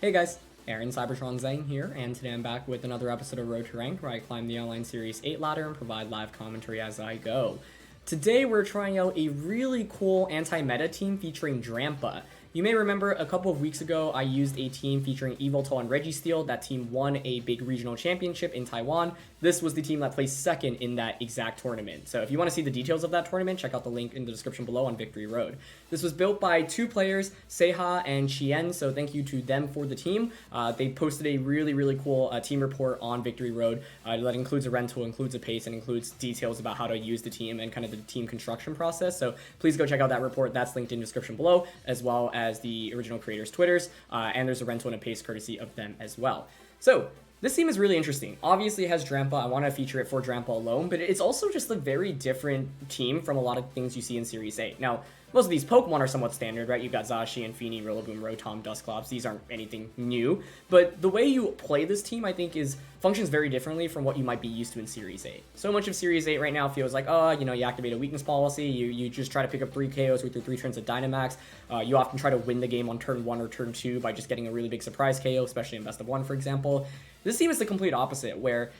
Hey guys, Aaron Cybertron Zhang here, and today I'm back with another episode of Road to Rank, where I climb the Online Series 8 ladder and provide live commentary as I go. Today we're trying out a really cool anti-meta team featuring Drampa. You may remember a couple of weeks ago I used a team featuring Yveltal and Registeel. That team won a big regional championship in Taiwan. This was the team that placed second in that exact tournament. So if you want to see the details of that tournament, check out the link in the description below on Victory Road. This was built by two players, Seha and Chien, so thank you to them for the team. They posted a really cool team report on Victory Road that includes a rental, includes a pace, and includes details about how to use the team and kind of the team construction process. So please go check out that report. That's linked in the description below, as well as the original creators' Twitters, and there's a rental and a pace courtesy of them as well. So this team is really interesting. Obviously it has Drampa. I want to feature it for Drampa alone, but it's also just a very different team from a lot of things you see in Series 8. Now, most of these Pokemon are somewhat standard, right? You've got Zacian, Fini, Rillaboom, Rotom, Dusclops. These aren't anything new, but the way you play this team, I think, functions very differently from what you might be used to in Series 8. So much of Series 8 right now feels like, you activate a weakness policy, you just try to pick up 3 KOs with your 3 turns of Dynamax. You often try to win the game on turn 1 or turn 2 by just getting a really big surprise KO, especially in Best of 1, for example. This team is the complete opposite, where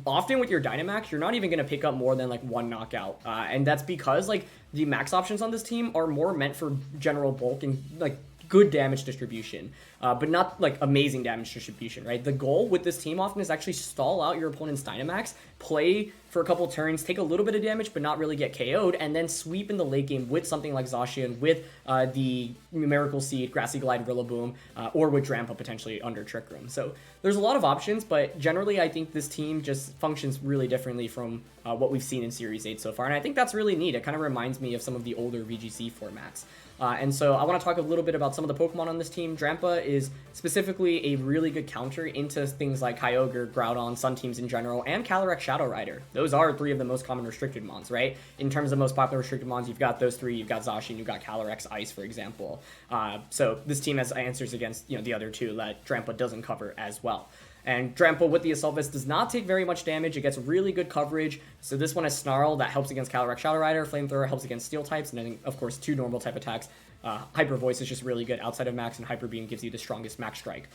often with your Dynamax, you're not even going to pick up more than like 1 knockout. And that's because like the max options on this team are more meant for general bulk and like good damage distribution, but not like amazing damage distribution, right? The goal with this team often is actually stall out your opponent's Dynamax, play for a couple turns, take a little bit of damage, but not really get KO'd, and then sweep in the late game with something like Zacian, with the Miracle Seed, Grassy Glide, Rillaboom, or with Drampa potentially under Trick Room. So there's a lot of options, but generally I think this team just functions really differently from what we've seen in Series 8 so far, and I think that's really neat. It kind of reminds me of some of the older VGC formats. And so I want to talk a little bit about some of the Pokemon on this team. Drampa is specifically a really good counter into things like Kyogre, Groudon, Sun teams in general, and Calyrex Shadow Rider. Those are 3 of the most common restricted mons, right? In terms of most popular restricted mons, you've got those 3. You've got Zacian, you've got Calyrex Ice, for example. So this team has answers against the other 2 that Drampa doesn't cover as well. And Drampa with the Assault Vest does not take very much damage. It gets really good coverage. So this one has Snarl that helps against Calyrex Shadow Rider. Flamethrower helps against Steel types. And then, of course, 2 normal type attacks. Hyper Voice is just really good outside of Max, and Hyper Beam gives you the strongest Max Strike.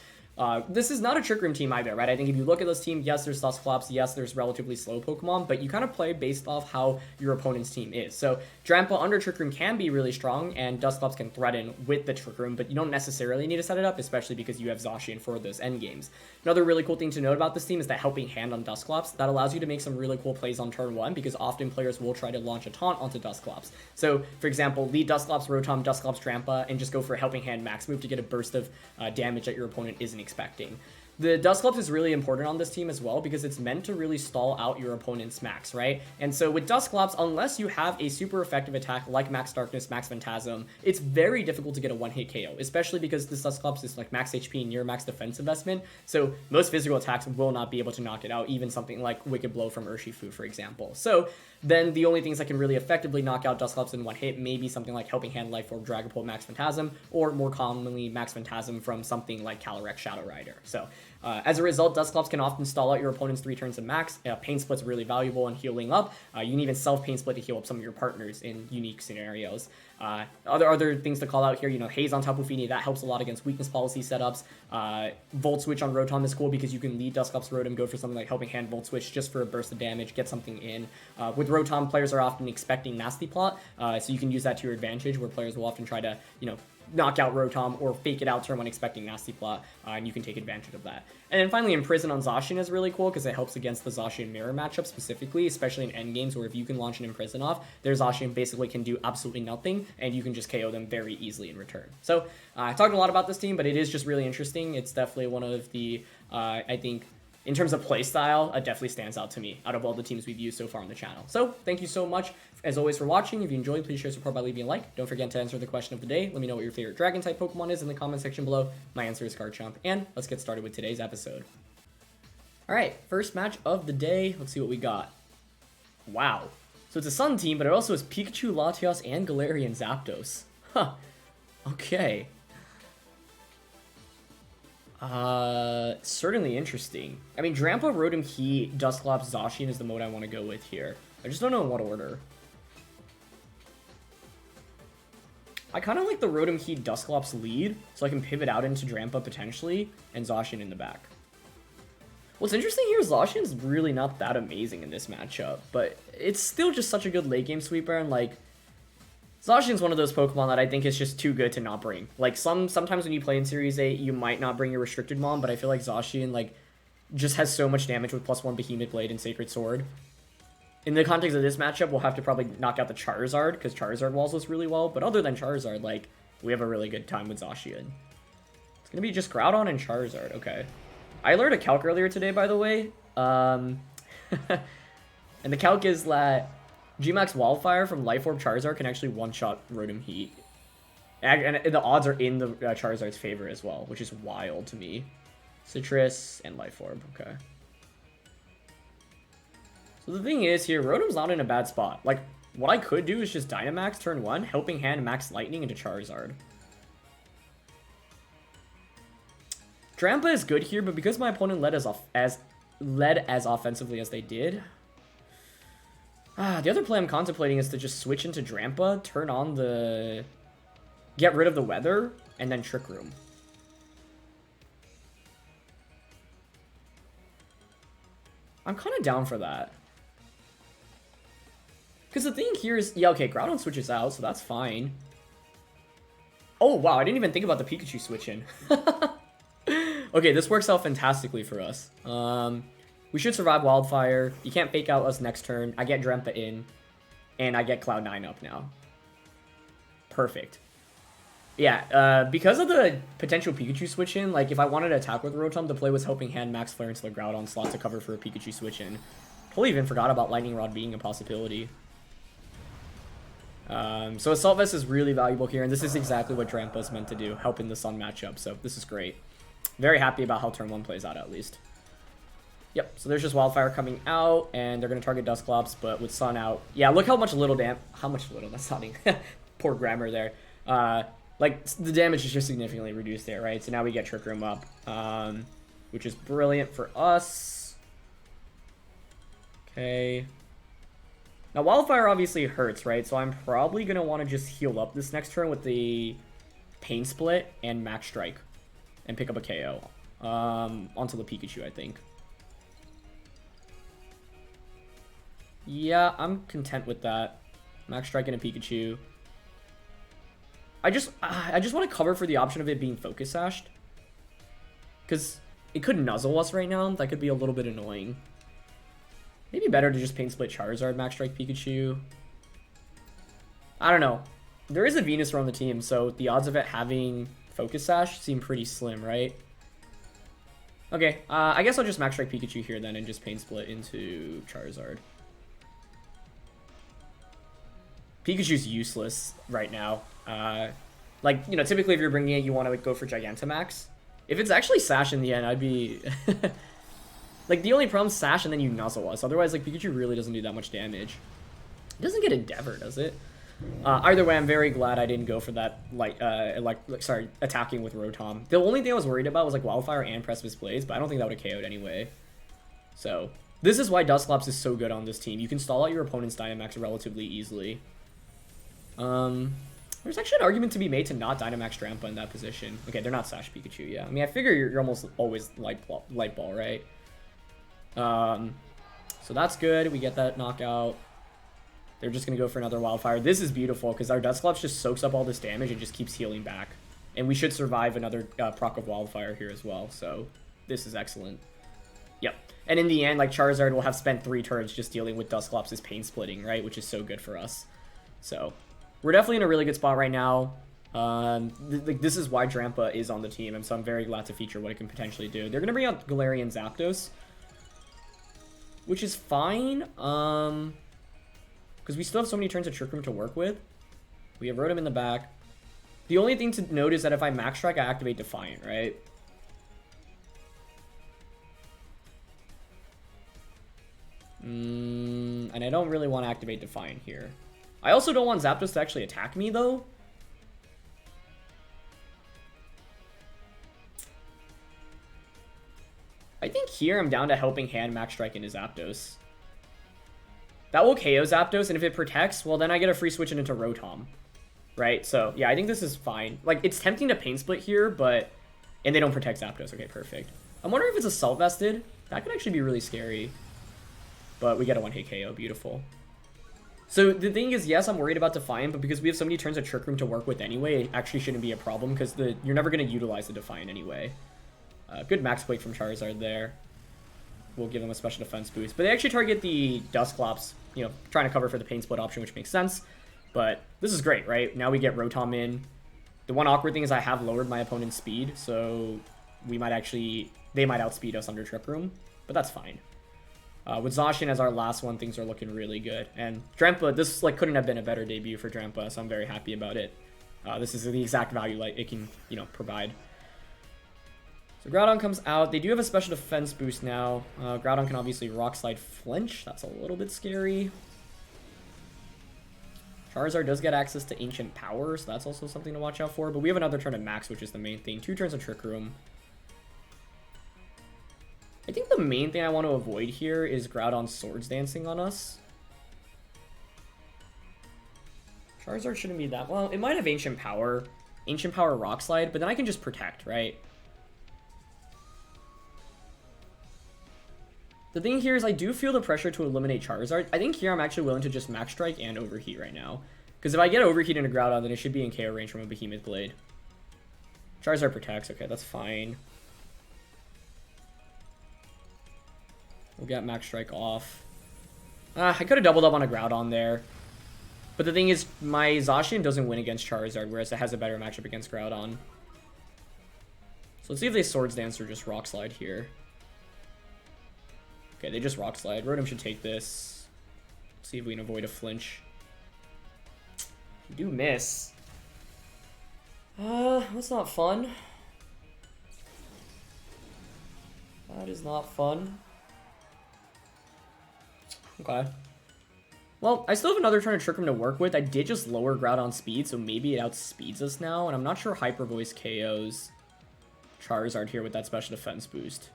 This is not a Trick Room team either, right? I think if you look at this team, yes, there's Dusclops, yes, there's relatively slow Pokemon, but you kind of play based off how your opponent's team is. So Drampa under Trick Room can be really strong, and Dusclops can threaten with the Trick Room, but you don't necessarily need to set it up, especially because you have Zacian for those end games. Another really cool thing to note about this team is that Helping Hand on Dusclops. That allows you to make some really cool plays on turn 1, because often players will try to launch a taunt onto Dusclops. So, for example, lead Dusclops, Rotom, Dusclops, Drampa, and just go for a Helping Hand max move to get a burst of damage that your opponent isn't expecting. The Dusclops is really important on this team as well, because it's meant to really stall out your opponent's max, right? And so with Dusclops, unless you have a super effective attack like Max Darkness, Max Phantasm, it's very difficult to get a one-hit KO, especially because this Dusclops is like max HP near max defense investment, so most physical attacks will not be able to knock it out, even something like Wicked Blow from Urshifu, for example. So then the only things that can really effectively knock out Dusclops in one hit may be something like Helping Hand, Life Orb, Dragapult, Max Phantasm, or more commonly Max Phantasm from something like Calyrex Shadow Rider. So as a result, Dusclops can often stall out your opponent's 3 turns of max. Pain Split's really valuable in healing up. You can even self-Pain Split to heal up some of your partners in unique scenarios. Other things to call out here, Haze on Tapu Fini, that helps a lot against weakness policy setups. Volt Switch on Rotom is cool because you can lead Dusclops Rotom, go for something like Helping Hand, Volt Switch just for a burst of damage, get something in. With Rotom, players are often expecting Nasty Plot, so you can use that to your advantage, where players will often try to, knock out Rotom or fake it out turn when expecting Nasty Plot, and you can take advantage of that. And then finally, Imprison on Zacian is really cool because it helps against the Zacian Mirror matchup specifically, especially in endgames where if you can launch an Imprison off, their Zacian basically can do absolutely nothing, and you can just KO them very easily in return. So I talked a lot about this team, but it is just really interesting. It's definitely one of the, I think, in terms of playstyle, it definitely stands out to me out of all the teams we've used so far on the channel. So thank you so much, as always, for watching. If you enjoyed, please share support by leaving a like. Don't forget to answer the question of the day. Let me know what your favorite Dragon-type Pokemon is in the comment section below. My answer is Garchomp, and let's get started with today's episode. Alright, first match of the day. Let's see what we got. Wow. So it's a Sun team, but it also has Pikachu, Latias, and Galarian Zapdos. Huh. Okay. Certainly interesting. I mean, Drampa, Rotom, Heat, Dusclops, Zacian is the mode I want to go with here. I just don't know in what order. I kind of like the Rotom Heat Dusclops lead, so I can pivot out into Drampa potentially, and Zacian in the back. What's interesting here is Zacian's really not that amazing in this matchup, but it's still just such a good late game sweeper, and like, Zacian's one of those Pokemon that I think is just too good to not bring. Like, sometimes when you play in Series 8, you might not bring your Restricted Mom, but I feel like Zacian, like, just has so much damage with +1 Behemoth Blade and Sacred Sword. In the context of this matchup, we'll have to probably knock out the Charizard, because Charizard walls us really well, but other than Charizard, like, we have a really good time with Zacian. It's gonna be just Groudon and Charizard, okay. I learned a calc earlier today, by the way, and the calc is that G-Max Wildfire from Life Orb Charizard can actually one-shot Rotom Heat. And the odds are in the Charizard's favor as well, which is wild to me. Citrus and Life Orb, okay. So the thing is here, Rotom's not in a bad spot. Like, what I could do is just Dynamax turn 1, Helping Hand Max Lightning into Charizard. Drampa is good here, but because my opponent led as offensively as they did, the other play I'm contemplating is to just switch into Drampa, turn on the... get rid of the weather, and then Trick Room. I'm kind of down for that. Because the thing here is... yeah, okay, Groudon switches out, so that's fine. Oh, wow, I didn't even think about the Pikachu switch in. Okay, this works out fantastically for us. We should survive Wildfire. You can't fake out us next turn. I get Drampa in. And I get Cloud9 up now. Perfect. Yeah, because of the potential Pikachu switch in, like, if I wanted to attack with Rotom, the play was Helping Hand Max Flare into the Groudon slot to cover for a Pikachu switch in. Totally even forgot about Lightning Rod being a possibility. So Assault Vest is really valuable here, and this is exactly what Drampa is meant to do, help in the Sun matchup, so this is great. Very happy about how turn 1 plays out, at least. Yep, so there's just Wildfire coming out, and they're going to target Dusclops, but with Sun out... yeah, look how much little how much little? That's not even... poor grammar there. Like, the damage is just significantly reduced there, right? So now we get Trick Room up, which is brilliant for us. Okay. Now, Wildfire obviously hurts, right? So I'm probably going to want to just heal up this next turn with the Pain Split and Max Strike. And pick up a KO. Onto the Pikachu, I think. Yeah, I'm content with that. Max Strike and a Pikachu. I just want to cover for the option of it being Focus Sashed. Because it could nuzzle us right now. That could be a little bit annoying. Maybe better to just Pain Split Charizard, Max Strike Pikachu. I don't know. There is a Venusaur on the team, so the odds of it having Focus Sash seem pretty slim, right? Okay, I guess I'll just Max Strike Pikachu here then and just Pain Split into Charizard. Pikachu's useless right now. Like, you know, typically if you're bringing it, you want to go for Gigantamax. If it's actually Sash in the end, I'd be... like, the only problem is Sash and then you nuzzle us. Otherwise, like, Pikachu really doesn't do that much damage. It doesn't get Endeavor, does it? Either way, I'm very glad I didn't go for that, attacking with Rotom. The only thing I was worried about was, like, Wildfire and Precipice Blaze, but I don't think that would have KO'd anyway. So, this is why Dusclops is so good on this team. You can stall out your opponent's Dynamax relatively easily. There's actually an argument to be made to not Dynamax Drampa in that position. Okay, they're not Sash Pikachu, yeah. I mean, I figure you're almost always Light Ball, right? So that's good. We get that knockout. They're just going to go for another Wildfire. This is beautiful because our Dusclops just soaks up all this damage and just keeps healing back. And we should survive another proc of Wildfire here as well. So this is excellent. Yep. And in the end, like, Charizard will have spent 3 turns just dealing with Dusclops' pain splitting, right? Which is so good for us. So we're definitely in a really good spot right now. This is why Drampa is on the team. And so I'm very glad to feature what it can potentially do. They're going to bring out Galarian and Zapdos, which is fine. Because we still have so many turns of Trick Room to work with. We have Rotom in the back. The only thing to note is that if I Max Strike, I activate Defiant, right? And I don't really want to activate Defiant here. I also don't want Zapdos to actually attack me, though. I think here I'm down to Helping Hand Max Strike into Zapdos. That will KO Zapdos, and if it protects, well, then I get a free switch into Rotom. right? So, yeah, I think this is fine. Like, it's tempting to Pain Split here, but... And they don't protect Zapdos. Okay, perfect. I'm wondering if it's Assault Vested. That could actually be really scary. But we get a one-hit KO. Beautiful. So, the thing is, yes, I'm worried about Defiant, but because we have so many turns of Trick Room to work with anyway, it actually shouldn't be a problem, because you're never going to utilize the Defiant anyway. Good Max Plate from Charizard there. We'll give him a special defense boost. But they actually target the Dusclops, you know, trying to cover for the Pain Split option, which makes sense. But this is great, right? Now we get Rotom in. The one awkward thing is I have lowered my opponent's speed, so they might outspeed us under Trick Room, but that's fine. With Zacian as our last one, things are looking really good. And Drampa, this like couldn't have been a better debut for Drampa, so I'm very happy about it. This is the exact value like it can, you know, provide. So Groudon comes out. They do have a special defense boost now. Groudon can obviously Rock Slide flinch. That's a little bit scary. Charizard does get access to Ancient Power, so that's also something to watch out for. But we have another turn of Max, which is the main thing. 2 turns of Trick Room. I think the main thing I want to avoid here is Groudon Swords Dancing on us. Charizard shouldn't be that... Well, it might have Ancient Power. Ancient Power Rock Slide, but then I can just Protect, right? The thing here is I do feel the pressure to eliminate Charizard. I think here I'm actually willing to just Max Strike and Overheat right now. Because if I get Overheat into Groudon, then it should be in KO range from a Behemoth Blade. Charizard protects. Okay, that's fine. We'll get Max Strike off. I could have doubled up on a Groudon there. But the thing is, my Zacian doesn't win against Charizard, whereas it has a better matchup against Groudon. So let's see if they Swords Dance or just Rock Slide here. Okay, they just Rock Slide. Rotom should take this. Let's see if we can avoid a flinch. We do miss. That's not fun. That is not fun. Okay. Well, I still have another turn of Trick Room to work with. I did just lower Groudon's speed, so maybe it outspeeds us now. And I'm not sure Hyper Voice KOs Charizard here with that special defense boost.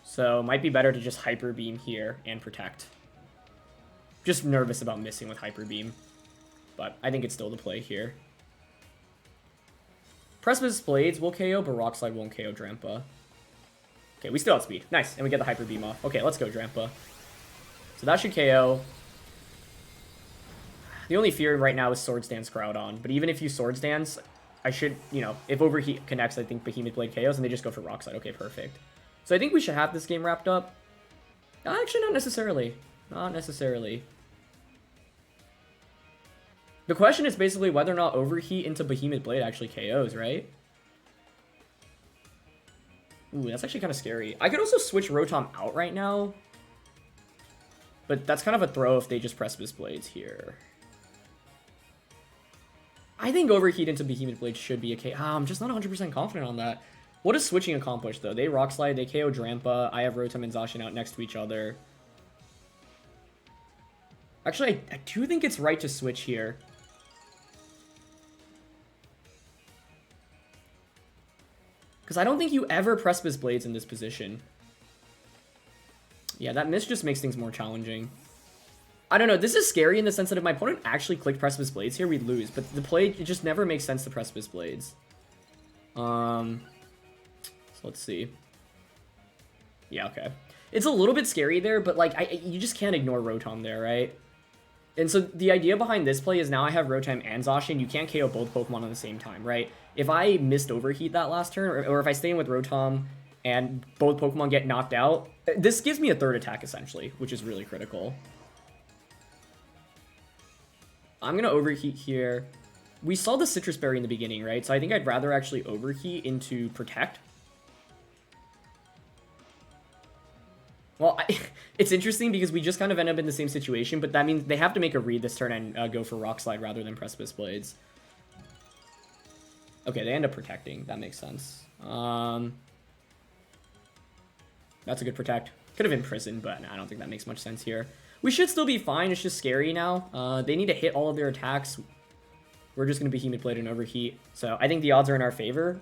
So, might be better to just Hyper Beam here and Protect. Just nervous about missing with Hyper Beam. But I think it's still the play here. Precipice Blades will KO, but Rock Slide won't KO Drampa. Okay, we still outspeed. Nice, and we get the Hyper Beam off. Okay, let's go, Drampa. So that should KO. The only fear right now is Swords Dance Groudon. But even if you Swords Dance, I should, you know, if Overheat connects, I think Behemoth Blade KOs, and they just go for Rock Slide. Okay, perfect. So I think we should have this game wrapped up. Actually, not necessarily. Not necessarily. The question is basically whether or not Overheat into Behemoth Blade actually KOs, right? Ooh, that's actually kind of scary. I could also switch Rotom out right now. But that's kind of a throw if they just Precipice Blades here. I think Overheat into Behemoth Blade should be a KO. I'm just not 100% confident on that. What does switching accomplish, though? They Rock Slide, they KO Drampa. I have Rotom and Zacian out next to each other. Actually, I do think it's right to switch here. Because I don't think you ever Precipice Blades in this position. Yeah, that miss just makes things more challenging. I don't know, this is scary in the sense that if my opponent actually clicked Precipice Blades here, we'd lose. But the play, it just never makes sense to Precipice Blades. So let's see. Yeah, okay. It's a little bit scary there, but like, you just can't ignore Rotom there, right? And so the idea behind this play is now I have Rotom and Zacian. You can't KO both Pokemon at the same time, right? If I missed Overheat that last turn, or if I stay in with Rotom and both Pokemon get knocked out, this gives me a third attack, essentially, which is really critical. I'm going to Overheat here. We saw the Citrus Berry in the beginning, right? So I think I'd rather actually Overheat into Protect. Well, it's interesting because we just kind of end up in the same situation, but that means they have to make a read this turn and go for Rock Slide rather than Precipice Blades. Okay, they end up protecting. That makes sense. That's a good Protect. Could have imprisoned, but I don't think that makes much sense here. We should still be fine. It's just scary now. They need to hit all of their attacks. We're just going to Behemoth Blade and Overheat. So I think the odds are in our favor.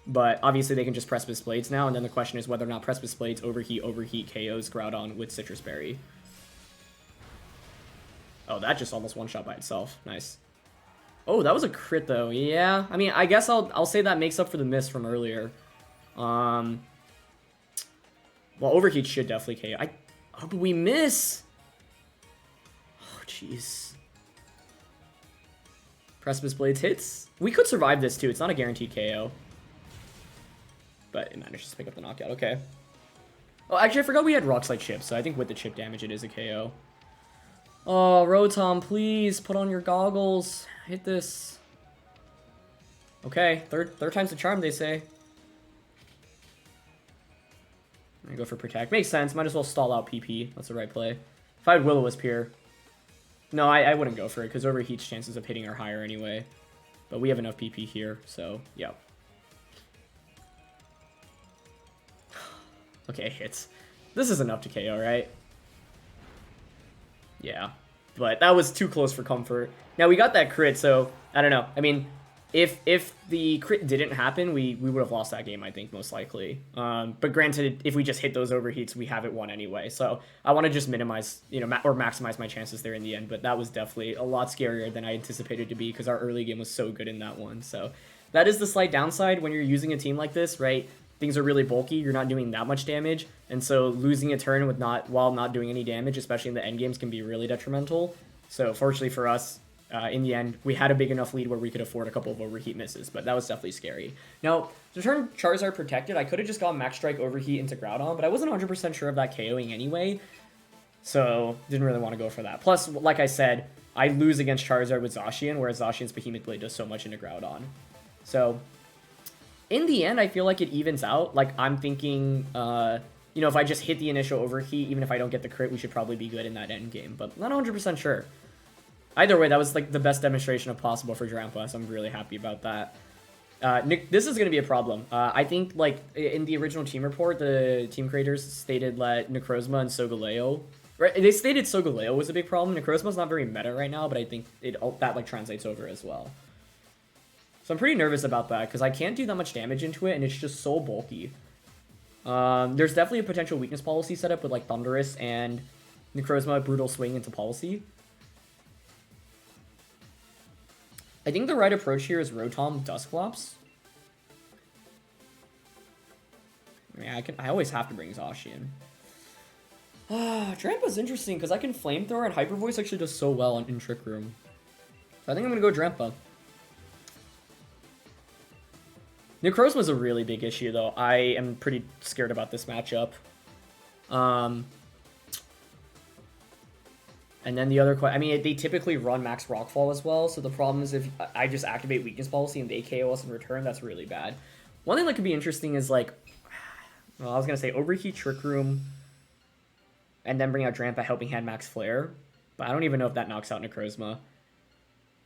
But obviously they can just Precipice Blades now, and then the question is whether or not Precipice Blades Overheat KOs Groudon with Citrus Berry. Oh, that just almost one-shot by itself. Nice. Oh, that was a crit though. Yeah, I mean, I guess I'll say that makes up for the miss from earlier. Well, Overheat should definitely KO. Oh, but we miss. Oh, jeez. Precipice Blades hits. We could survive this too. It's not a guaranteed KO. But it manages to pick up the knockout. Okay. Oh, actually, I forgot we had Rock Slide chip, so I think with the chip damage, it is a KO. Oh, Rotom, please put on your goggles. Hit this. Okay, third time's the charm, they say. I'm gonna go for Protect. Makes sense. Might as well stall out PP. That's the right play. If I had Will-O-Wisp here. No, I wouldn't go for it, because Overheat's chances of hitting are higher anyway. But we have enough PP here, so, yeah. Okay, it hits. This is enough to KO, right? Yeah. But that was too close for comfort. Now, we got that crit, so, I don't know. I mean, if the crit didn't happen, we would have lost that game, I think, most likely. But granted, if we just hit those overheats, we have it won anyway. So I want to just minimize, or maximize my chances there in the end. But that was definitely a lot scarier than I anticipated to be because our early game was so good in that one. So that is the slight downside when you're using a team like this, right? Things are really bulky. You're not doing that much damage. And so losing a turn while not doing any damage, especially in the end games, can be really detrimental. So fortunately for us, in the end, we had a big enough lead where we could afford a couple of overheat misses, but that was definitely scary. Now, to turn Charizard protected, I could have just gone Max Strike overheat into Groudon, but I wasn't 100% sure of that KOing anyway, so didn't really want to go for that. Plus, like I said, I lose against Charizard with Zacian, whereas Zacian's Behemoth Blade does so much into Groudon. So, in the end, I feel like it evens out. Like, I'm thinking, if I just hit the initial overheat, even if I don't get the crit, we should probably be good in that end game, but not 100% sure. Either way, that was like the best demonstration of possible for Drampa, so I'm really happy about that. Nick, this is going to be a problem. I think, like, in the original team report, the team creators stated that Necrozma and Solgaleo... Right, they stated Solgaleo was a big problem. Necrozma's not very meta right now, but I think that, like, translates over as well. So I'm pretty nervous about that, because I can't do that much damage into it, and it's just so bulky. There's definitely a potential weakness policy set up with, like, Thundurus and Necrozma Brutal Swing into policy. I think the right approach here is Rotom Dusclops. Yeah, I always have to bring Zacian. Drampa's interesting because I can Flamethrower and Hyper Voice actually does so well in Trick Room. So I think I'm going to go Drampa. Necrozma's a really big issue though. I am pretty scared about this matchup. And then the other question, I mean, they typically run Max Rockfall as well, so the problem is if I just activate Weakness Policy and they KO us in return, that's really bad. One thing that could be interesting is, like, well, I was going to say Overheat Trick Room, and then bring out Drampa Helping Hand Max Flare, but I don't even know if that knocks out Necrozma.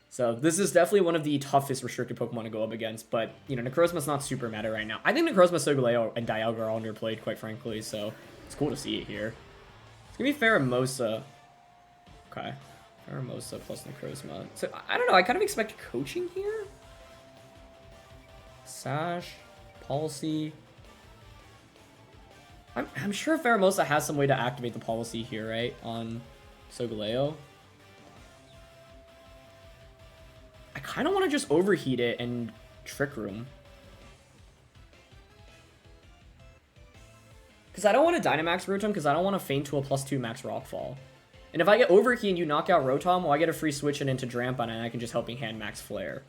So this is definitely one of the toughest restricted Pokemon to go up against, but, Necrozma's not super meta right now. I think Necrozma, Solgaleo, and Dialga are all underplayed, quite frankly, so it's cool to see it here. It's going to be Pheromosa. Okay, Pheromosa plus Necrozma. So, I don't know, I kind of expect coaching here? Sash, policy. I'm sure Pheromosa has some way to activate the policy here, right? On Solgaleo. I kind of want to just overheat it and Trick Room. Because I don't want to Dynamax Rotom because I don't want to feint to a +2 Max Rockfall. And if I get Overheat and you knock out Rotom, well, I get a free switch it into Drampa, and I can just Helping Hand Max Flare.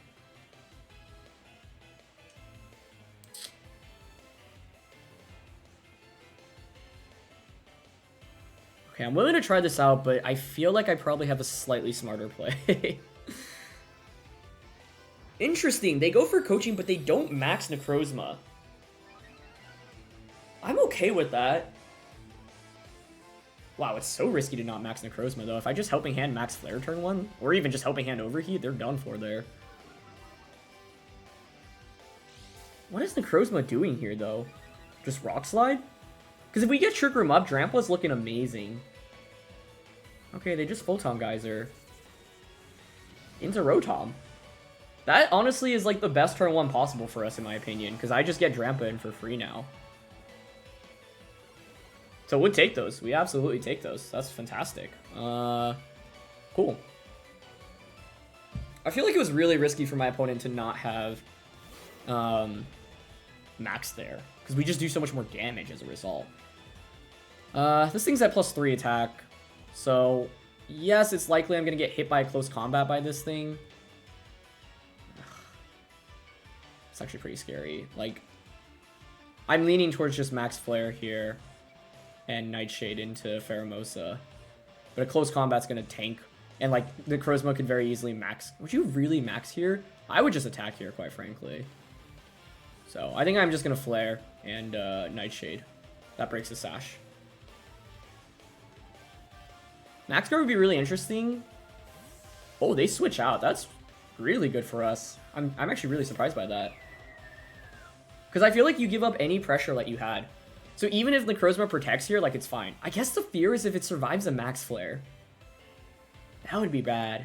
Okay, I'm willing to try this out, but I feel like I probably have a slightly smarter play. Interesting, they go for coaching, but they don't max Necrozma. I'm okay with that. Wow, it's so risky to not max Necrozma, though. If I just Helping Hand Max Flare turn 1, or even just Helping Hand Overheat, they're done for there. What is Necrozma doing here, though? Just Rock Slide? Because if we get Trick Room up, Drampa's looking amazing. Okay, they just Photon Geyser. Into Rotom. That, honestly, is, like, the best turn 1 possible for us, in my opinion, because I just get Drampa in for free now. So we'll take those. We absolutely take those. That's fantastic. Cool. I feel like it was really risky for my opponent to not have Max there, because we just do so much more damage as a result. This thing's at +3 attack, so yes, it's likely I'm going to get hit by a close combat by this thing. It's actually pretty scary. Like, I'm leaning towards just Max Flare here and Nightshade into Pheromosa. But a close combat's going to tank. And, like, Necrozma could very easily max. Would you really max here? I would just attack here, quite frankly. So, I think I'm just going to Flare and Nightshade. That breaks the Sash. Max Guard would be really interesting. Oh, they switch out. That's really good for us. I'm actually really surprised by that. Because I feel like you give up any pressure that you had. So even if Necrozma protects here, like, it's fine. I guess the fear is if it survives a Max Flare. That would be bad.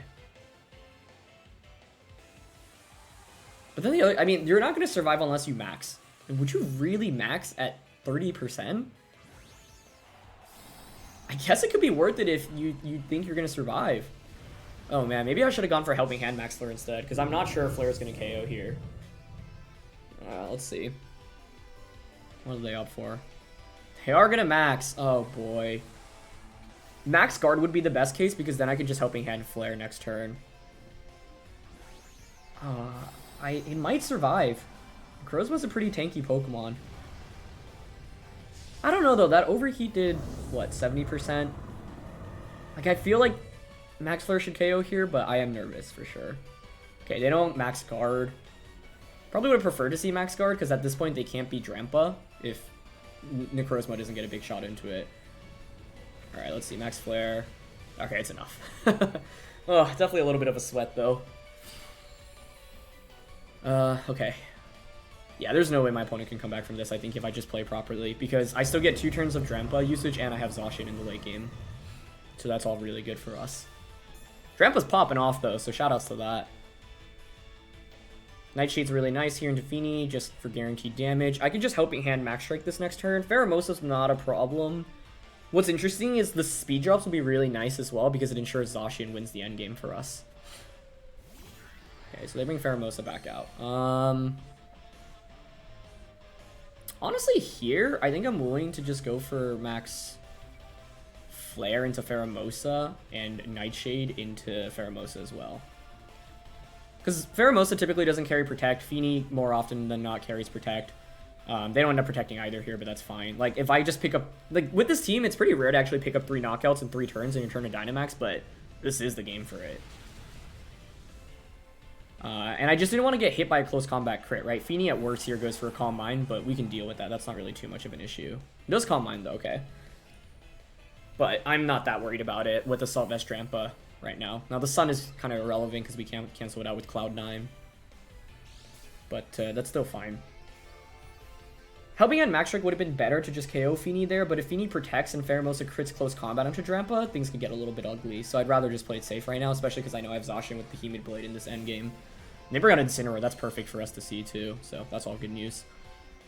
But then the other... I mean, you're not going to survive unless you max. Would you really max at 30%? I guess it could be worth it if you think you're going to survive. Oh, man. Maybe I should have gone for Helping Hand Max Flare instead, because I'm not sure if Flare is going to KO here. Let's see. What are they up for? They are going to max. Oh, boy. Max Guard would be the best case, because then I could just Helping Hand Flare next turn. It might survive. Necrozma's a pretty tanky Pokemon. I don't know, though. That Overheat did, what, 70%? Like, I feel like Max Flare should KO here, but I am nervous for sure. Okay, they don't Max Guard. Probably would have preferred to see Max Guard, because at this point they can't beat Drampa if Necrozma doesn't get a big shot into it. Alright, let's see. Max Flare. Okay, it's enough. Oh, definitely a little bit of a sweat, though. Okay. Yeah, there's no way my opponent can come back from this, I think, if I just play properly, because I still get 2 turns of Drampa usage, and I have Zacian in the late game. So that's all really good for us. Drampa's popping off, though, so shoutouts to that. Nightshade's really nice here into Fini, just for guaranteed damage. I can just Helping Hand Max Strike this next turn. Pheromosa's not a problem. What's interesting is the speed drops will be really nice as well, because it ensures Zacian wins the endgame for us. Okay, so they bring Pheromosa back out. Honestly, here, I think I'm willing to just go for Max Flare into Pheromosa and Nightshade into Pheromosa as well. Because Pheromosa typically doesn't carry Protect. Fini more often than not carries Protect. They don't end up protecting either here, but that's fine. Like, if I just pick up... Like, with this team, it's pretty rare to actually pick up 3 knockouts in 3 turns and you turn to Dynamax, but this is the game for it. And I just didn't want to get hit by a close combat crit, right? Fini at worst here goes for a Calm Mind, but we can deal with that. That's not really too much of an issue. It does Calm Mind, though, okay. But I'm not that worried about it with Assault Vest Drampa right now. Now, the Sun is kind of irrelevant because we can't cancel it out with Cloud9. But that's still fine. Helping Hand Max Strike would have been better to just KO Fini there, but if Fini protects and Pheromosa crits close combat onto Drampa, things can get a little bit ugly. So I'd rather just play it safe right now, especially because I know I have Zacian with Behemoth Blade in this endgame. They bring out Incineroar, that's perfect for us to see too, so that's all good news.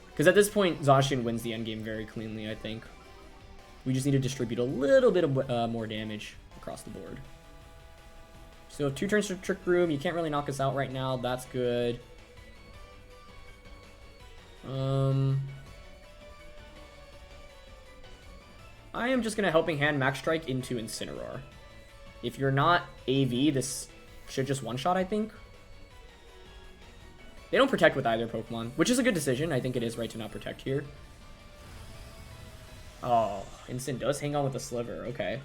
Because at this point, Zacian wins the endgame very cleanly, I think. We just need to distribute a little bit of more damage across the board. So 2 turns to Trick Room, you can't really knock us out right now, that's good. I am just going to Helping Hand Max Strike into Incineroar. If you're not AV, this should just one-shot, I think. They don't protect with either Pokemon, which is a good decision. I think it is right to not protect here. Oh, Incin does hang on with the Sliver. Okay.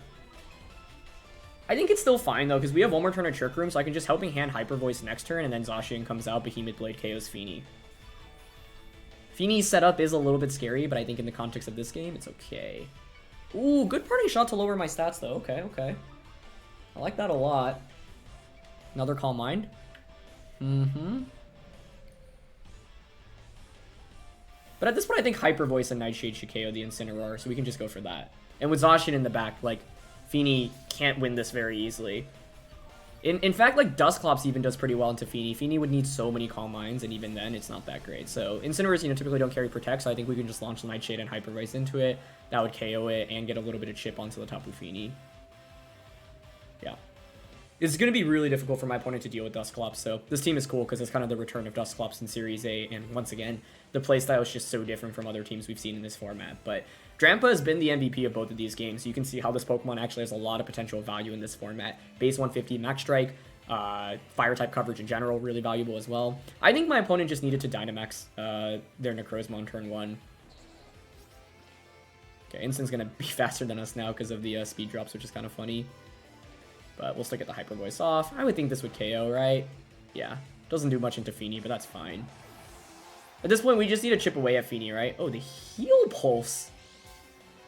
I think it's still fine, though, because we have one more turn of Trick Room, so I can just Helping Hand Hyper Voice next turn, and then Zacian comes out, Behemoth Blade KOs Fini. Fini's setup is a little bit scary, but I think in the context of this game, it's okay. Ooh, good parting shot to lower my stats, though. Okay, okay. I like that a lot. Another Calm Mind. But at this point, I think Hyper Voice and Nightshade should KO the Incineroar, so we can just go for that. And with Zacian in the back, like, Fini can't win this very easily. In fact, like, Dusclops even does pretty well into Fini. Fini would need so many Calm Minds, and even then, it's not that great. So, Incineroars, typically don't carry Protect, so I think we can just launch the Nightshade and Hyper Voice into it. That would KO it, and get a little bit of chip onto the Tapu Fini. Yeah. It's going to be really difficult for my opponent to deal with Dusclops, so this team is cool because it's kind of the return of Dusclops in Series A, and once again, the playstyle is just so different from other teams we've seen in this format. But Drampa has been the MVP of both of these games. You can see how this Pokemon actually has a lot of potential value in this format. Base 150, Max Strike, Fire-type coverage in general, really valuable as well. I think my opponent just needed to Dynamax their Necrozma on turn 1. Okay, Instin's going to be faster than us now because of the speed drops, which is kind of funny. But we'll still get the Hyper Voice off. I would think this would KO, right? Yeah. Doesn't do much into Fini, but that's fine. At this point, we just need to chip away at Fini, right? Oh, the Heal Pulse.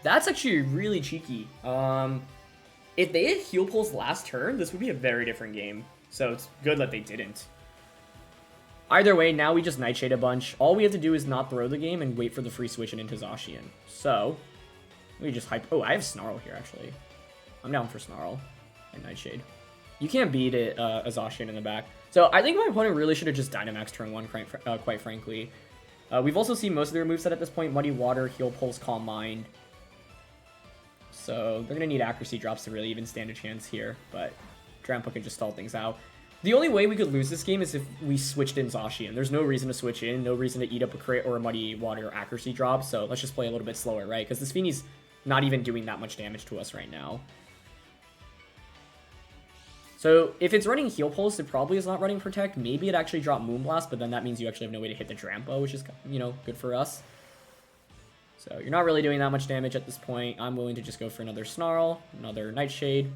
That's actually really cheeky. If they had Heal Pulse last turn, this would be a very different game. So it's good that they didn't. Either way, now we just Nightshade a bunch. All we have to do is not throw the game and wait for the free switch into Zacian. So, we just hype... Oh, I have Snarl here, actually. I'm down for Snarl and Nightshade. You can't beat it, a Zacian in the back. So I think my opponent really should have just Dynamax turn 1, quite frankly. We've also seen most of their moveset at this point. Muddy Water, Heal Pulse, Calm Mind. So they're going to need accuracy drops to really even stand a chance here. But Drampa can just stall things out. The only way we could lose this game is if we switched in Zacian. There's no reason to switch in. No reason to eat up a crit or a Muddy Water accuracy drop. So let's just play a little bit slower, right? Because this Fini's not even doing that much damage to us right now. So if it's running Heal Pulse, it probably is not running Protect. Maybe it actually dropped Moonblast, but then that means you actually have no way to hit the Drampa, which is, you know, good for us. So you're not really doing that much damage at this point. I'm willing to just go for another Snarl, another Nightshade.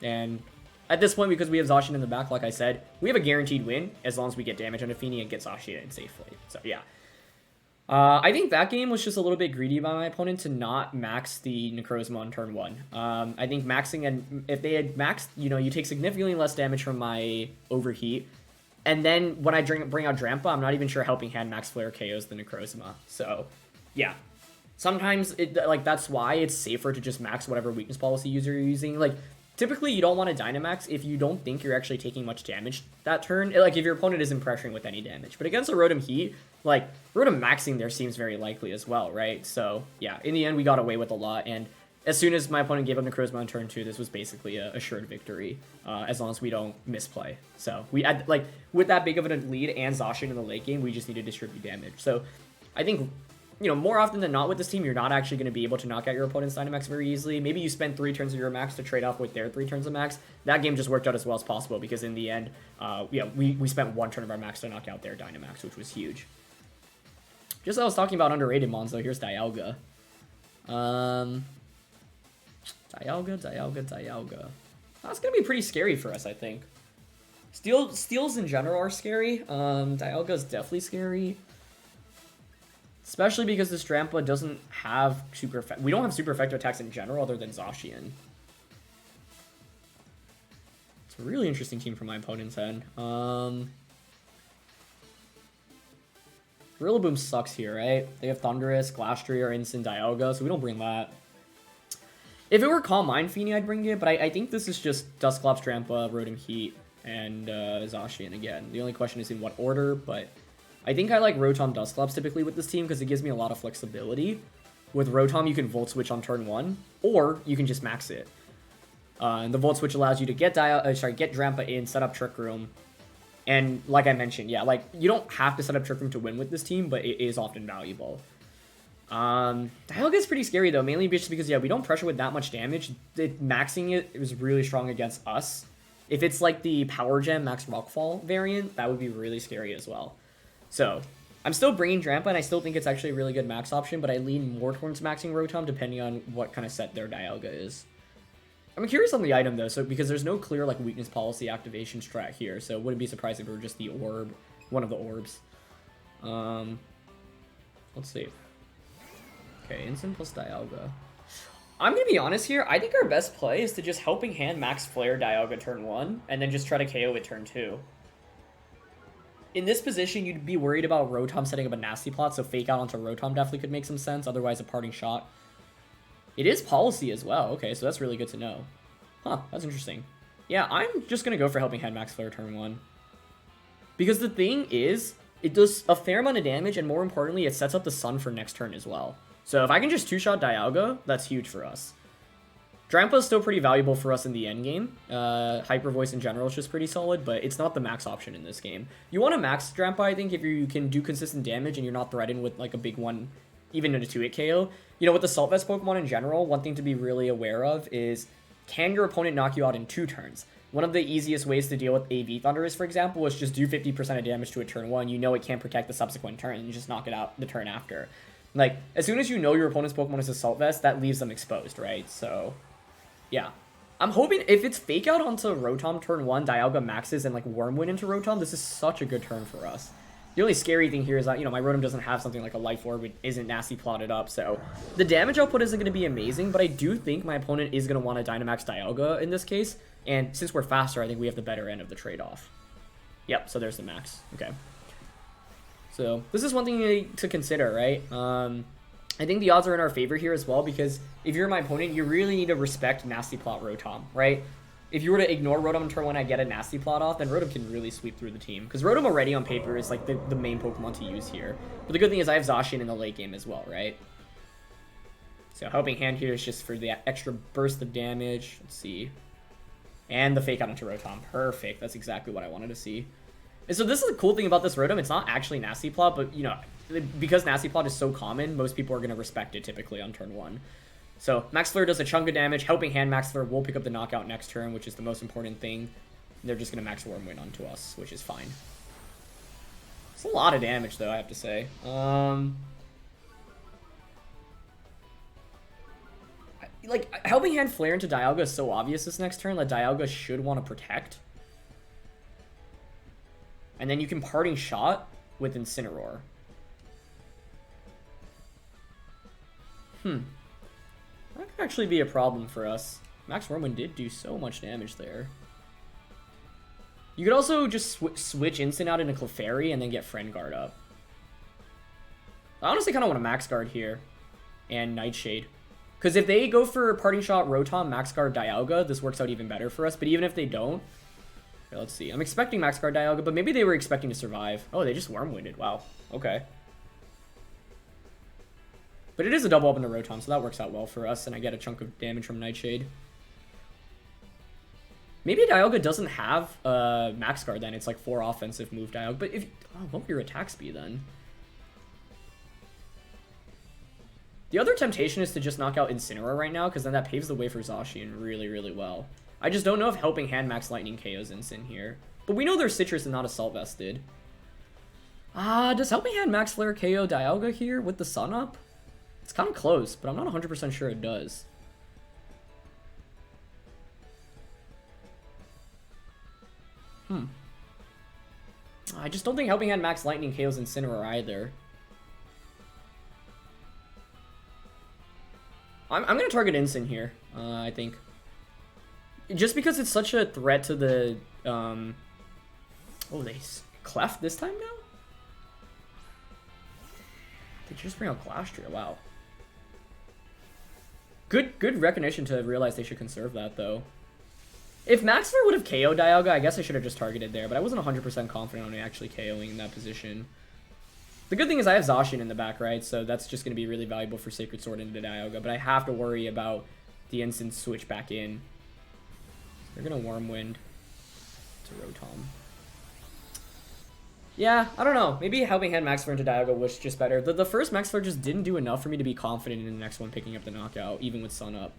And at this point, because we have Zacian in the back, like I said, we have a guaranteed win as long as we get damage on a Fini and get Zacian in safely. So yeah. I think that game was just a little bit greedy by my opponent to not max the Necrozma on turn 1. I think maxing, and if they had maxed, you know, you take significantly less damage from my Overheat. And then when I bring out Drampa, I'm not even sure Helping Hand Max Flare KOs the Necrozma. So, yeah. Sometimes, that's why it's safer to just max whatever weakness policy user you're using. Like, typically, you don't want to Dynamax if you don't think you're actually taking much damage that turn. Like, if your opponent isn't pressuring with any damage. But against a Rotom Heat, like, Rotom maxing there seems very likely as well, right? So, yeah, in the end, we got away with a lot. And as soon as my opponent gave up Necrozma on turn 2, this was basically a assured victory, as long as we don't misplay. So, we had, like, with that big of a lead and Zacian in the late game, we just need to distribute damage. So, I think, you know, more often than not with this team, you're not actually going to be able to knock out your opponent's Dynamax very easily. Maybe you spend 3 turns of your max to trade off with their 3 turns of max. That game just worked out as well as possible because in the end, we spent 1 turn of our max to knock out their Dynamax, which was huge. Just as I was talking about underrated mons, though, here's Dialga. Dialga. That's going to be pretty scary for us, I think. Steals in general are scary. Dialga is definitely scary. Especially because this Drampa doesn't have super effective... We don't have super effective attacks in general other than Zacian. It's a really interesting team from my opponent's end. Rillaboom sucks here, right? They have Thundurus, Glastrier, Incin, Dialga, so we don't bring that. If it were Calm Mind Fini, I'd bring it, but I think this is just Dusclops, Drampa, Rotom Heat, and Zacian again. The only question is in what order, but... I think I like Rotom Dusclops typically with this team because it gives me a lot of flexibility. With Rotom, you can Volt Switch on turn 1, or you can just max it. And the Volt Switch allows you to get Drampa in, set up Trick Room. And like I mentioned, yeah, like you don't have to set up Trick Room to win with this team, but it is often valuable. Dialga is pretty scary though, mainly just because, yeah, we don't pressure with that much damage. Maxing it was really strong against us. If it's like the Power Gem Max Rockfall variant, that would be really scary as well. So, I'm still bringing Drampa, and I still think it's actually a really good max option, but I lean more towards maxing Rotom, depending on what kind of set their Dialga is. I'm curious on the item, though, because there's no clear like weakness policy activation strat here, so wouldn't be surprised if it were just the orb, one of the orbs. Let's see. Okay, Incin plus Dialga. I'm going to be honest here, I think our best play is to just Helping Hand Max Flare Dialga turn 1, and then just try to KO it turn 2. In this position, you'd be worried about Rotom setting up a nasty plot, so Fake Out onto Rotom definitely could make some sense, otherwise a Parting Shot. It is policy as well, okay, so that's really good to know. Huh, that's interesting. Yeah, I'm just going to go for Helping Hand Max Flare turn 1. Because the thing is, it does a fair amount of damage, and more importantly, it sets up the Sun for next turn as well. So if I can just 2-shot Dialga, that's huge for us. Drampa is still pretty valuable for us in the end game. Hyper Voice in general is just pretty solid, but it's not the max option in this game. You want to max Drampa, I think, if you can do consistent damage and you're not threatened with like a big one, even in a 2-hit KO. You know, with the Salt Vest Pokemon in general, one thing to be really aware of is, can your opponent knock you out in 2 turns? One of the easiest ways to deal with AV Thundurus, for example, is just do 50% of damage to a turn 1. You know it can't protect the subsequent turn, and you just knock it out the turn after. Like, as soon as you know your opponent's Pokemon is a Salt Vest, that leaves them exposed, right? So, yeah. I'm hoping if it's Fake Out onto Rotom turn 1, Dialga maxes and, like, Wormwind into Rotom, this is such a good turn for us. The only scary thing here is that, you know, my Rotom doesn't have something like a Life Orb, it isn't nasty plotted up, so the damage output isn't going to be amazing, but I do think my opponent is going to want to Dynamax Dialga in this case, and since we're faster, I think we have the better end of the trade-off. Yep, so there's the max. Okay. So, this is one thing to consider, right? I think the odds are in our favor here as well, because if you're my opponent, you really need to respect Nasty Plot Rotom, right? If you were to ignore Rotom in turn 1 and get a Nasty Plot off, then Rotom can really sweep through the team. Because Rotom already on paper is like the main Pokemon to use here. But the good thing is I have Zacian in the late game as well, right? So Helping Hand here is just for the extra burst of damage. Let's see. And the Fake Out into Rotom. Perfect. That's exactly what I wanted to see. And so this is the cool thing about this Rotom. It's not actually Nasty Plot, but, you know, because Nasty Plot is so common, most people are going to respect it typically on turn 1. So Max Flare does a chunk of damage. Helping Hand Max Flare will pick up the knockout next turn, which is the most important thing. They're just going to Max Wormwind onto us, which is fine. It's a lot of damage, though, I have to say. Like, Helping Hand Flare into Dialga is so obvious this next turn that Dialga should want to protect. And then you can Parting Shot with Incineroar. That could actually be a problem for us. Max Wormwind did do so much damage there. You could also just switch Instant out into Clefairy and then get Friend Guard up. I honestly kind of want to Max Guard here. And Nightshade. Because if they go for Parting Shot, Rotom, Max Guard, Dialga, this works out even better for us. But even if they don't... Here, let's see. I'm expecting Max Guard, Dialga, but maybe they were expecting to survive. Oh, they just Wormwinded. Wow. Okay. But it is a double up into Rotom, so that works out well for us, and I get a chunk of damage from Nightshade. Maybe Dialga doesn't have Max Guard then. It's like 4 offensive move Dialga. But if... Oh, what would your attack speed then? The other temptation is to just knock out Incineroar right now, because then that paves the way for Zacian really, really well. I just don't know if Helping Hand Max Lightning KOs Incin here. But we know there's Citrus and not Assault Vested. Does Helping Hand Max Flare KO Dialga here with the Sun up? It's kind of close, but I'm not 100% sure it does. I just don't think Helping Hand Max Lightning KOs Incineroar either. I'm going to target Incin here, I think. Just because it's such a threat to the... Oh, they Clef this time now? They just bring out Glastrier, wow. Good recognition to realize they should conserve that, though. If Max Flare would have KO'd Dialga, I guess I should have just targeted there, but I wasn't 100% confident on it actually KOing in that position. The good thing is I have Zacian in the back, right? So that's just going to be really valuable for Sacred Sword into Dialga, but I have to worry about the instant switch back in. They're going to Wormwind to Rotom. Yeah, I don't know. Maybe Helping Hand Max Flare into Dialga was just better. The first Max Flare just didn't do enough for me to be confident in the next one picking up the knockout, even with Sun up.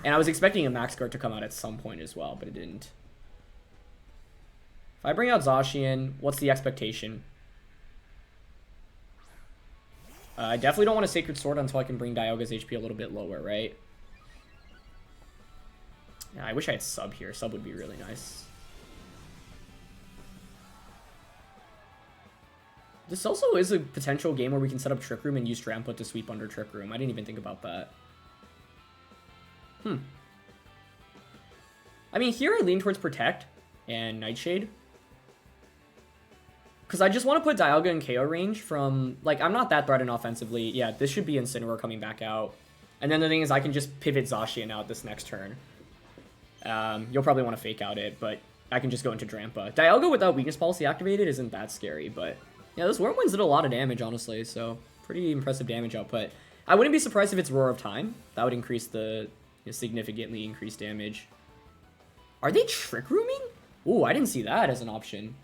And I was expecting a Max Guard to come out at some point as well, but it didn't. If I bring out Zacian, what's the expectation? I definitely don't want a Sacred Sword until I can bring Dialga's HP a little bit lower, right? Yeah, I wish I had Sub here. Sub would be really nice. This also is a potential game where we can set up Trick Room and use Drampa to sweep under Trick Room. I didn't even think about that. I mean, here I lean towards Protect and Nightshade. Because I just want to put Dialga in KO range from... Like, I'm not that threatened offensively. Yeah, this should be Incineroar coming back out. And then the thing is, I can just pivot Zacian out this next turn. You'll probably want to Fake Out it, but I can just go into Drampa. Dialga without Weakness Policy activated isn't that scary, but... Yeah, those Wormwinds did a lot of damage, honestly, so... Pretty impressive damage output. I wouldn't be surprised if it's Roar of Time. That would increase the significantly increased damage. Are they Trick Rooming? Ooh, I didn't see that as an option.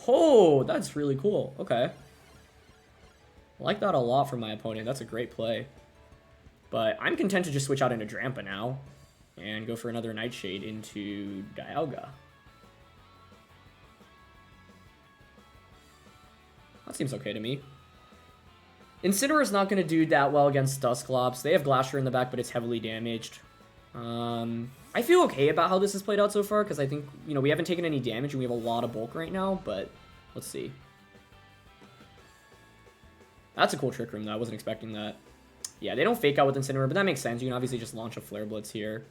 Oh, that's really cool. Okay. I like that a lot from my opponent. That's a great play. But I'm content to just switch out into Drampa now and go for another Nightshade into Dialga. That seems okay to me. Incineroar is not going to do that well against Dusclops. They have Glastrier in the back, but it's heavily damaged. I feel okay about how this has played out so far, because I think, we haven't taken any damage, and we have a lot of bulk right now, but let's see. That's a cool Trick Room, though. I wasn't expecting that. Yeah, they don't Fake Out with Incineroar, but that makes sense. You can obviously just launch a Flare Blitz here.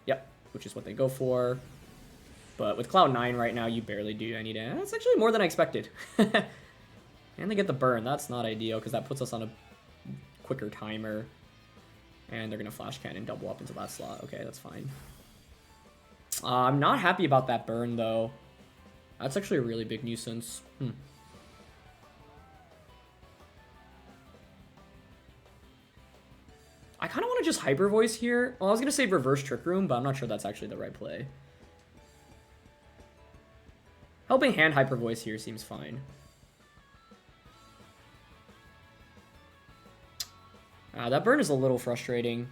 Yep, which is what they go for. But with Cloud9 right now, you barely do any damage. That's actually more than I expected. And they get the burn. That's not ideal, because that puts us on a quicker timer. And they're going to Flash Cannon double up into that slot. Okay, that's fine. I'm not happy about that burn, though. That's actually a really big nuisance. I kind of want to just Hyper Voice here. Well, I was going to say Reverse Trick Room, but I'm not sure that's actually the right play. Helping Hand Hyper Voice here seems fine. That burn is a little frustrating.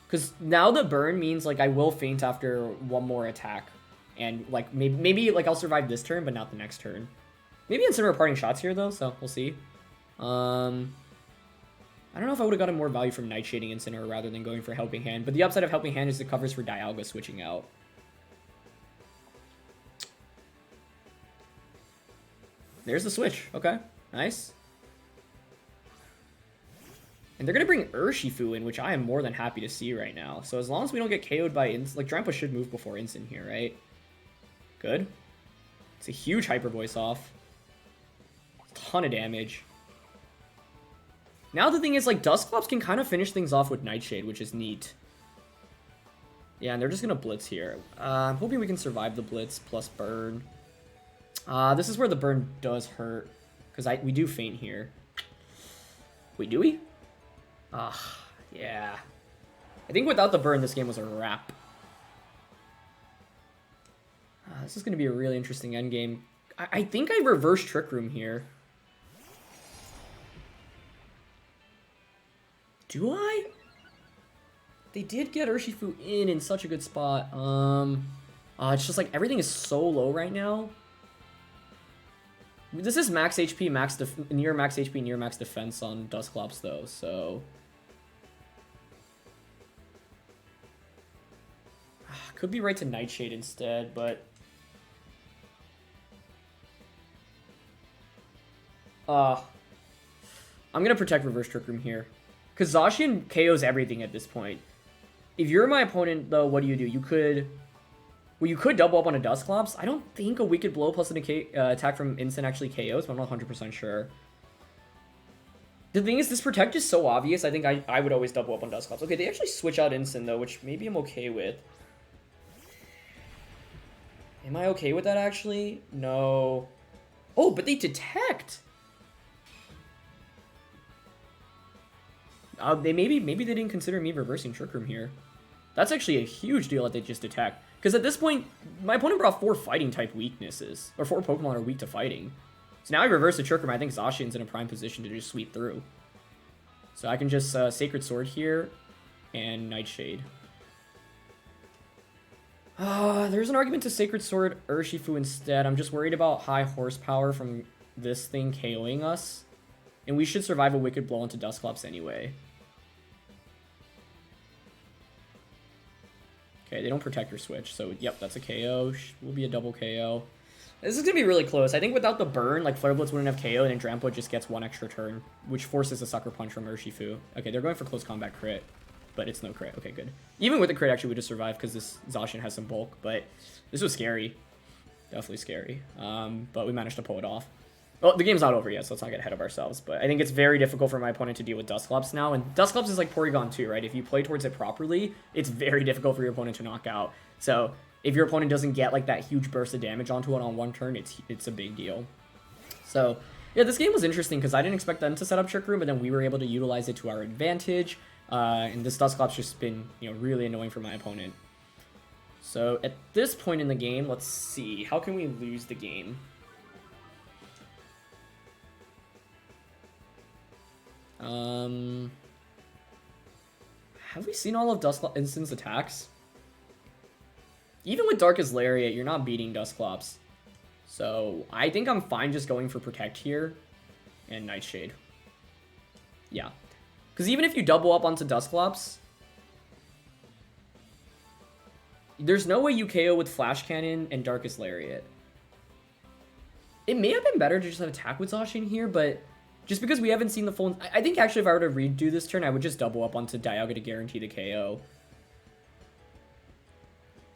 Because now the burn means, like, I will faint after one more attack. And, like, maybe I'll survive this turn, but not the next turn. Maybe Incineroar Parting Shots here, though, so we'll see. I don't know if I would have gotten more value from Nightshading Incineroar rather than going for Helping Hand. But the upside of Helping Hand is it covers for Dialga switching out. There's the switch. Okay, nice. And they're going to bring Urshifu in, which I am more than happy to see right now. So as long as we don't get KO'd by Incin, like, Drampa should move before Incin here, right? Good. It's a huge Hyper Voice off. A ton of damage. Now the thing is, like, Dusclops can kind of finish things off with Nightshade, which is neat. Yeah, and they're just going to Blitz here. I'm hoping we can survive the Blitz plus Burn. This is where the Burn does hurt, because we do faint here. Wait, do we? Yeah. I think without the Burn, this game was a wrap. This is going to be a really interesting endgame. I think I reverse Trick Room here. Do I? They did get Urshifu in such a good spot. It's just like everything is so low right now. This is max HP, near max HP, near max defense on Dusclops though, so... Could be right to Nightshade instead, but... I'm gonna protect Reverse Trick Room here. Because Zacian KOs everything at this point. If you're my opponent, though, what do? You could... Well, you could double up on a Dusclops. I don't think a Wicked Blow plus an attack from Incin actually KOs, but I'm not 100% sure. The thing is, this Protect is so obvious, I think I would always double up on Dusclops. Okay, they actually switch out Incin, though, which maybe I'm okay with. Am I okay with that, actually? No. Oh, but they Detect! Maybe they didn't consider me reversing Trick Room here. That's actually a huge deal that they just Detect. Because at this point, my opponent brought 4 Fighting-type weaknesses. Or 4 Pokemon are weak to Fighting. So now I reverse the Trick Room. I think Zacian's in a prime position to just sweep through. So I can just Sacred Sword here and Nightshade. There's an argument to Sacred Sword Urshifu instead. I'm just worried about high horsepower from this thing KOing us. And we should survive a Wicked Blow into Dusclops anyway. Okay, they don't protect or switch, so yep, that's a KO. Will be a double KO. This is going to be really close. I think without the burn, like, Flare Blitz wouldn't have KO, and then Drampa just gets 1 extra turn, which forces a Sucker Punch from Urshifu. Okay, they're going for close combat crit, but it's no crit. Okay, good. Even with the crit, actually, we just survived because this Zacian has some bulk, but this was scary. Definitely scary. But we managed to pull it off. Well, the game's not over yet, so let's not get ahead of ourselves. But I think it's very difficult for my opponent to deal with Dusclops now. And Dusclops is like Porygon too, right? If you play towards it properly, it's very difficult for your opponent to knock out. So if your opponent doesn't get like that huge burst of damage onto it on one turn, it's a big deal. So Yeah, this game was interesting because I didn't expect them to set up Trick Room, but then we were able to utilize it to our advantage. And this Dusclops just been, really annoying for my opponent. So at this point in the game, let's see. How can we lose the game? Have we seen all of Dusclops' instance attacks? Even with Darkest Lariat, you're not beating Dusclops. So I think I'm fine just going for Protect here and Nightshade. Yeah. Because even if you double up onto Dusclops, there's no way you KO with Flash Cannon and Darkest Lariat. It may have been better to just have attack with Zacian here, but just because we haven't seen the full... I think actually if I were to redo this turn, I would just double up onto Dialga to guarantee the KO.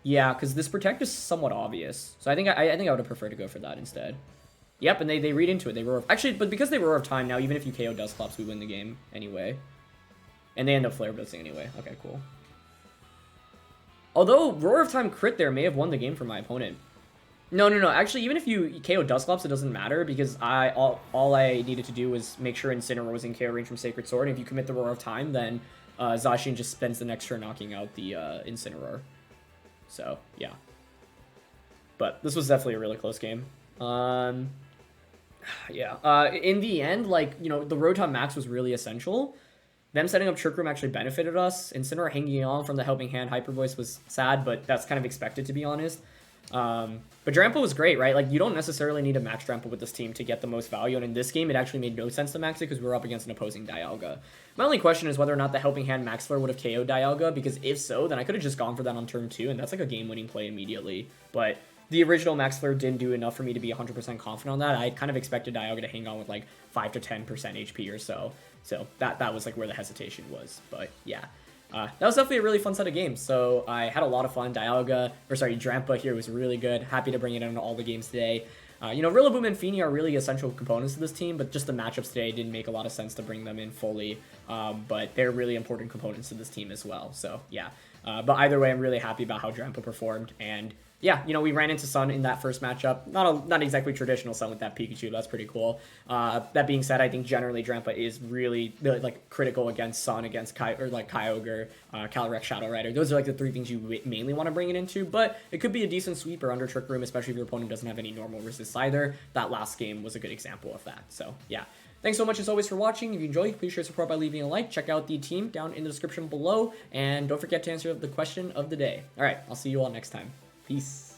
Yeah, because this Protect is somewhat obvious. So I think I would have preferred to go for that instead. Yep, and they read into it. They roar... Actually, but because they roar of time now, even if you KO Dusclops, we win the game anyway. And they end up Flare Blitzing anyway. Okay, cool. Although, Roar of Time crit there may have won the game for my opponent. No. Actually, even if you KO Dusclops, it doesn't matter because all I needed to do was make sure Incineroar was in KO range from Sacred Sword. And if you commit the Roar of Time, then Zacian just spends the next turn knocking out the Incineroar. So, yeah. But this was definitely a really close game. Yeah. In the end, the Rotom Max was really essential. Them setting up Trick Room actually benefited us. Incineroar hanging on from the Helping Hand Hyper Voice was sad, but that's kind of expected, to be honest. But Drampa was great, right? You don't necessarily need to max Drampa with this team to get the most value, and in this game, it actually made no sense to max it because we were up against an opposing Dialga. My only question is whether or not the Helping Hand Max Flare would have KO'd Dialga, because if so, then I could have just gone for that on turn 2, and that's a game-winning play immediately. But the original Max Flare didn't do enough for me to be 100% confident on that. I kind of expected Dialga to hang on with 5 to 10% HP or so. So that was where the hesitation was. But yeah, that was definitely a really fun set of games. So I had a lot of fun. Drampa here was really good. Happy to bring it into all the games today. Rillaboom and Fini are really essential components to this team, but just the matchups today didn't make a lot of sense to bring them in fully. But they're really important components to this team as well. So yeah, but either way, I'm really happy about how Drampa performed. And yeah, we ran into Sun in that first matchup. Not exactly traditional Sun with that Pikachu. That's pretty cool. That being said, I think generally Drampa is really critical against Sun, against Kyogre, Calyrex Shadow Rider. Those are the 3 things you mainly want to bring it into. But it could be a decent sweeper under Trick Room, especially if your opponent doesn't have any normal resists either. That last game was a good example of that. So yeah. Thanks so much as always for watching. If you enjoyed, please share support by leaving a like. Check out the team down in the description below. And don't forget to answer the question of the day. All right, I'll see you all next time. Peace.